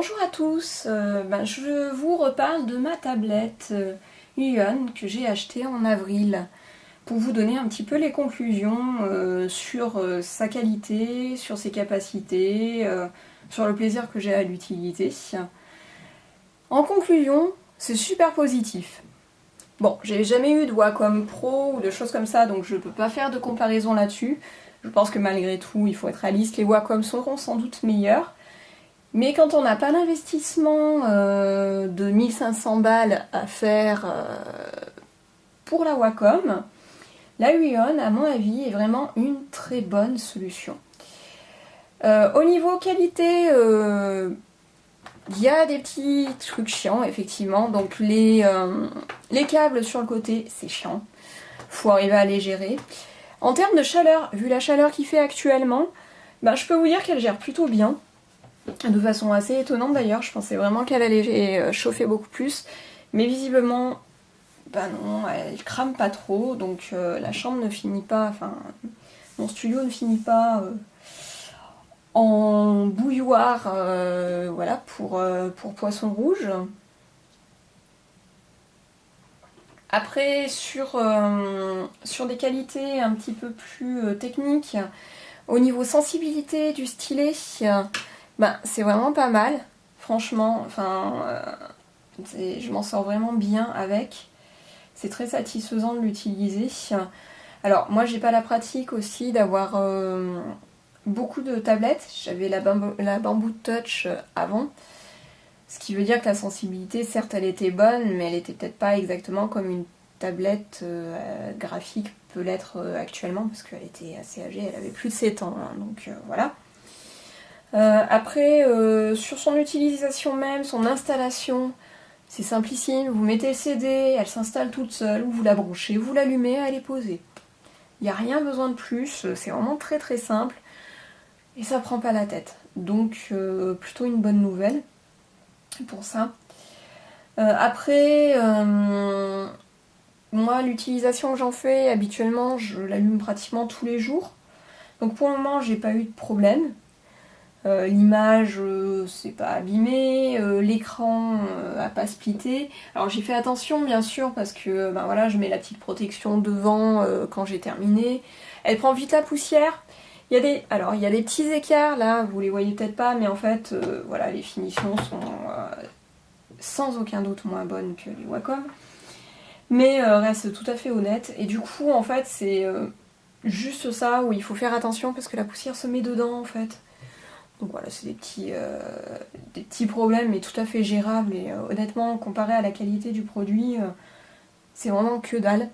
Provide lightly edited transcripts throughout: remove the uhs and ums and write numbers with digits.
Bonjour à tous, je vous reparle de ma tablette Yuan que j'ai achetée en avril pour vous donner un petit peu les conclusions sur sa qualité, sur ses capacités, sur le plaisir que j'ai à l'utiliser. En conclusion, c'est super positif. Bon, j'ai jamais eu de Wacom Pro ou de choses comme ça, donc je peux pas faire de comparaison là-dessus. Je pense que malgré tout, il faut être réaliste, les Wacom seront sans doute meilleurs. Mais quand on n'a pas d'investissement de 1500 balles à faire pour la Wacom, la Yuan, à mon avis, est vraiment une très bonne solution. Au niveau qualité, il y a des petits trucs chiants, effectivement. Donc les câbles sur le côté, c'est chiant. Faut arriver à les gérer. En termes de chaleur, vu la chaleur qu'il fait actuellement, je peux vous dire qu'elle gère plutôt bien. De façon assez étonnante d'ailleurs, je pensais vraiment qu'elle allait chauffer beaucoup plus. Mais visiblement, non, elle crame pas trop. Donc la chambre ne finit pas, enfin, mon studio ne finit pas en bouilloire voilà, pour poisson rouge. Après, sur des qualités un petit peu plus techniques, au niveau sensibilité du stylet, c'est vraiment pas mal. Franchement, je m'en sors vraiment bien avec. C'est très satisfaisant de l'utiliser. Alors, moi, j'ai pas la pratique aussi d'avoir beaucoup de tablettes. J'avais la Bamboo Touch avant. Ce qui veut dire que la sensibilité, certes, elle était bonne, mais elle était peut-être pas exactement comme une tablette graphique peut l'être actuellement, parce qu'elle était assez âgée, elle avait plus de 7 ans, hein, donc voilà. Après, sur son utilisation même, son installation, c'est simplissime. Vous mettez le CD, elle s'installe toute seule, ou vous la branchez, vous l'allumez, elle est posée. Il n'y a rien besoin de plus, c'est vraiment très très simple, et ça prend pas la tête. Donc, plutôt une bonne nouvelle pour ça. Après, moi, l'utilisation que j'en fais, habituellement, je l'allume pratiquement tous les jours. Donc pour le moment, j'ai pas eu de problème. L'image, c'est pas abîmé, l'écran a pas splitté. Alors j'ai fait attention, bien sûr, parce que voilà, je mets la petite protection devant quand j'ai terminé. Elle prend vite la poussière. Il y a des petits écarts, là, vous les voyez peut-être pas, mais en fait, voilà, les finitions sont sans aucun doute moins bonnes que les Wacom, mais restent tout à fait honnêtes. Et du coup, en fait, c'est juste ça où il faut faire attention parce que la poussière se met dedans, en fait. Donc voilà, c'est des petits problèmes, mais tout à fait gérables. Et honnêtement, comparé à la qualité du produit, c'est vraiment que dalle.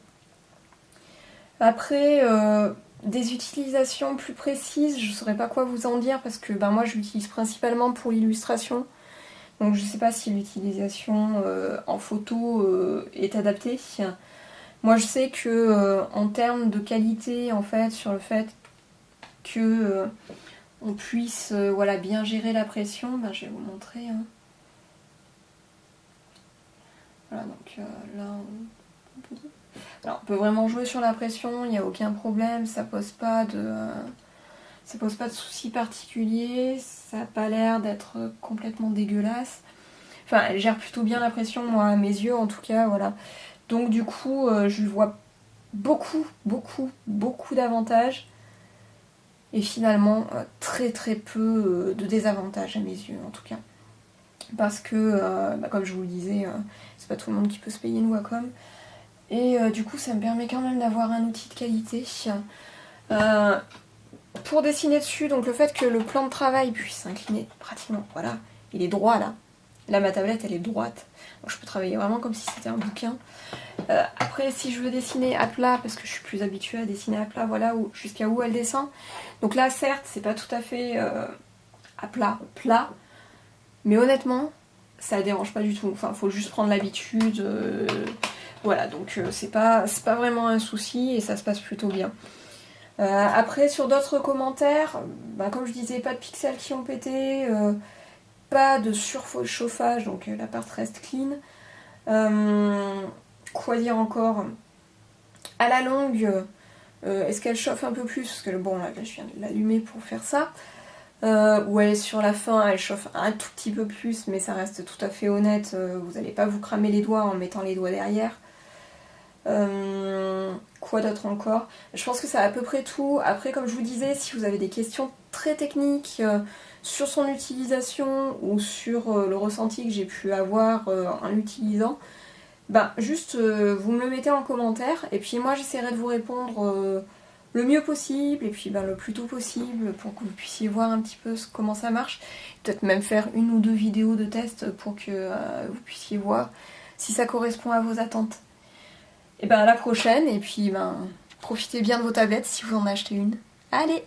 Après, des utilisations plus précises, je ne saurais pas quoi vous en dire parce que moi je l'utilise principalement pour l'illustration. Donc je ne sais pas si l'utilisation en photo est adaptée. Moi je sais que en termes de qualité, en fait, sur le fait que on puisse voilà, bien gérer la pression, je vais vous montrer. Hein. Voilà, donc là alors, on peut vraiment jouer sur la pression, il n'y a aucun problème, ça pose pas de soucis particuliers, ça n'a pas l'air d'être complètement dégueulasse. Enfin, elle gère plutôt bien la pression, moi, à mes yeux, en tout cas, voilà. Donc du coup, je vois beaucoup d'avantages. Et finalement, très très peu de désavantages à mes yeux, en tout cas. Parce que, comme je vous le disais, c'est pas tout le monde qui peut se payer une Wacom. Et du coup, ça me permet quand même d'avoir un outil de qualité. Pour dessiner dessus, donc le fait que le plan de travail puisse s'incliner pratiquement, voilà, il est droit là. Là, ma tablette, elle est droite. Donc je peux travailler vraiment comme si c'était un bouquin. Après, si je veux dessiner à plat, parce que je suis plus habituée à dessiner à plat, voilà jusqu'à où elle descend. Donc là, certes, c'est pas tout à fait à plat, mais honnêtement, ça dérange pas du tout. Enfin, faut juste prendre l'habitude. Voilà, donc c'est pas vraiment un souci et ça se passe plutôt bien. Après, sur d'autres commentaires, comme je disais, pas de pixels qui ont pété, pas de surchauffage, donc l'appart reste clean. Quoi dire encore? À la longue, est-ce qu'elle chauffe un peu plus? Parce que bon, là je viens de l'allumer pour faire ça. Ouais, sur la fin, elle chauffe un tout petit peu plus, mais ça reste tout à fait honnête. Vous n'allez pas vous cramer les doigts en mettant les doigts derrière. Quoi d'autre encore? Je pense que c'est à peu près tout. Après, comme je vous disais, si vous avez des questions très techniques sur son utilisation ou sur le ressenti que j'ai pu avoir en l'utilisant, juste vous me le mettez en commentaire et puis moi j'essaierai de vous répondre le mieux possible et puis le plus tôt possible pour que vous puissiez voir un petit peu comment ça marche. Peut-être même faire une ou deux vidéos de test pour que vous puissiez voir si ça correspond à vos attentes. Et à la prochaine et puis profitez bien de vos tablettes si vous en achetez une. Allez!